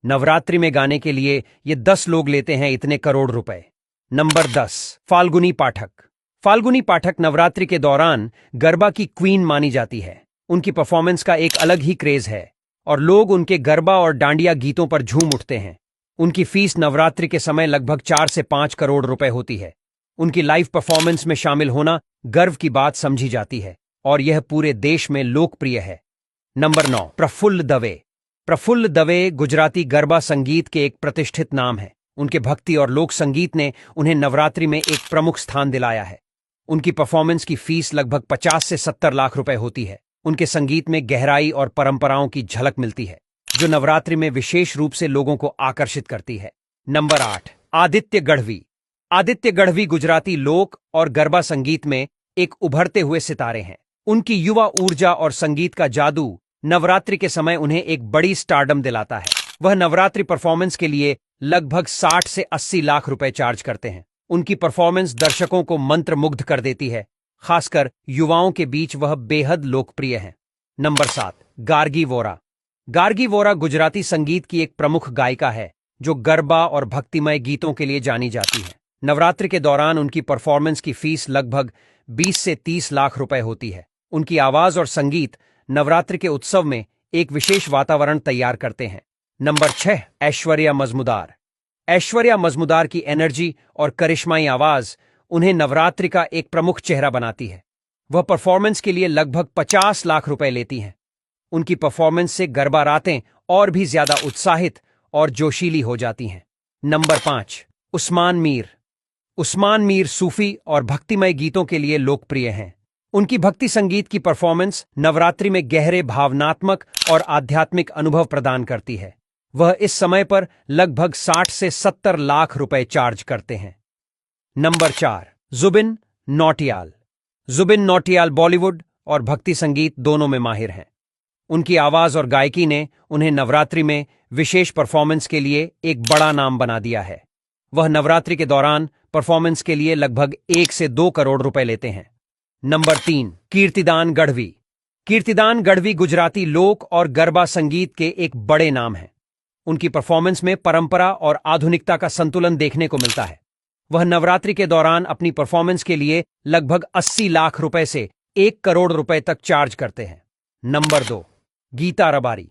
नवरात्रि में गाने के लिए ये 10 लोग लेते हैं इतने करोड़ रुपए। नंबर 10, फाल्गुनी पाठक। फाल्गुनी पाठक नवरात्रि के दौरान गरबा की क्वीन मानी जाती है। उनकी परफॉर्मेंस का एक अलग ही क्रेज है और लोग उनके गरबा और डांडिया गीतों पर झूम उठते हैं। उनकी फीस नवरात्रि के समय लगभग 4 से 5 करोड़ रुपए होती है। उनकी लाइव परफॉर्मेंस में शामिल होना गर्व की बात समझी जाती है और यह पूरे देश में लोकप्रिय है। नंबर 9, प्रफुल्ल दवे। प्रफुल्ल दवे गुजराती गरबा संगीत के एक प्रतिष्ठित नाम है। उनके भक्ति और लोक संगीत ने उन्हें नवरात्रि में एक प्रमुख स्थान दिलाया है। उनकी परफॉर्मेंस की फीस लगभग 50 से 70 लाख रुपए होती है। उनके संगीत में गहराई और परंपराओं की झलक मिलती है, जो नवरात्रि में विशेष रूप से लोगों को आकर्षित करती है। नंबर 8, आदित्य गढ़वी। आदित्य गढ़वी गुजराती लोक और गरबा संगीत में एक उभरते हुए सितारे हैं। उनकी युवा ऊर्जा और संगीत का जादू नवरात्रि के समय उन्हें एक बड़ी स्टारडम दिलाता है। वह नवरात्रि परफॉर्मेंस के लिए लगभग 60 से 80 लाख रुपए चार्ज करते हैं। उनकी परफॉर्मेंस दर्शकों को मंत्रमुग्ध कर देती है, खासकर युवाओं के बीच वह बेहद लोकप्रिय हैं। नंबर 7, गार्गी वोरा। गार्गी वोरा गुजराती संगीत की एक प्रमुख गायिका है, जो गरबा और भक्तिमय गीतों के लिए जानी जाती है। नवरात्रि के दौरान उनकी परफॉर्मेंस की फीस लगभग 20 से 30 लाख रुपए होती है। उनकी आवाज और संगीत नवरात्रि के उत्सव में एक विशेष वातावरण तैयार करते हैं। नंबर 6, ऐश्वर्या मजमुदार। ऐश्वर्या मजमुदार की एनर्जी और करिश्माई आवाज उन्हें नवरात्रि का एक प्रमुख चेहरा बनाती है। वह परफॉर्मेंस के लिए लगभग 50 लाख रुपए लेती हैं। उनकी परफॉर्मेंस से गरबा रातें और भी ज्यादा उत्साहित और जोशीली हो जाती हैं। नंबर 5, उस्मान मीर। उस्मान मीर सूफी और भक्तिमय गीतों के लिए लोकप्रिय हैं। उनकी भक्ति संगीत की परफॉर्मेंस नवरात्रि में गहरे भावनात्मक और आध्यात्मिक अनुभव प्रदान करती है। वह इस समय पर लगभग 60 से 70 लाख रुपए चार्ज करते हैं। नंबर 4, जुबिन नौटियाल। जुबिन नौटियाल बॉलीवुड और भक्ति संगीत दोनों में माहिर हैं। उनकी आवाज और गायकी ने उन्हें नवरात्रि में विशेष परफॉर्मेंस के लिए एक बड़ा नाम बना दिया है। वह नवरात्रि के दौरान परफॉर्मेंस के लिए लगभग 1 से 2 करोड़ रुपए लेते हैं। नंबर 3, कीर्तिदान गढ़वी। कीर्तिदान गढ़वी गुजराती लोक और गरबा संगीत के एक बड़े नाम हैं। उनकी परफॉर्मेंस में परंपरा और आधुनिकता का संतुलन देखने को मिलता है। वह नवरात्रि के दौरान अपनी परफॉर्मेंस के लिए लगभग 80 लाख रुपए से 1 करोड़ रुपए तक चार्ज करते हैं। नंबर 2, गीता रबारी।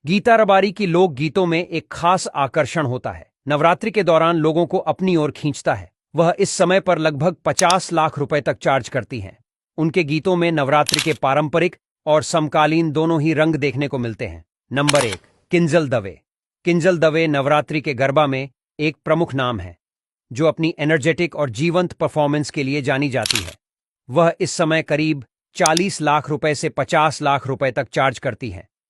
गीता रबारी की लोक गीतों में एक खास आकर्षण होता है। नवरात्रि के दौरान लोगों को अपनी ओर खींचता है। वह इस समय पर लगभग 50 लाख रुपए तक चार्ज करती हैं। उनके गीतों में नवरात्रि के पारंपरिक और समकालीन दोनों ही रंग देखने को मिलते हैं। नंबर 1, किंजल दवे। किंजल दवे नवरात्रि के गरबा में एक प्रमुख नाम है, जो अपनी एनर्जेटिक और जीवंत परफॉर्मेंस के लिए जानी जाती है। वह इस समय करीब 40 लाख रुपए से 50 लाख रुपए तक चार्ज करती हैं।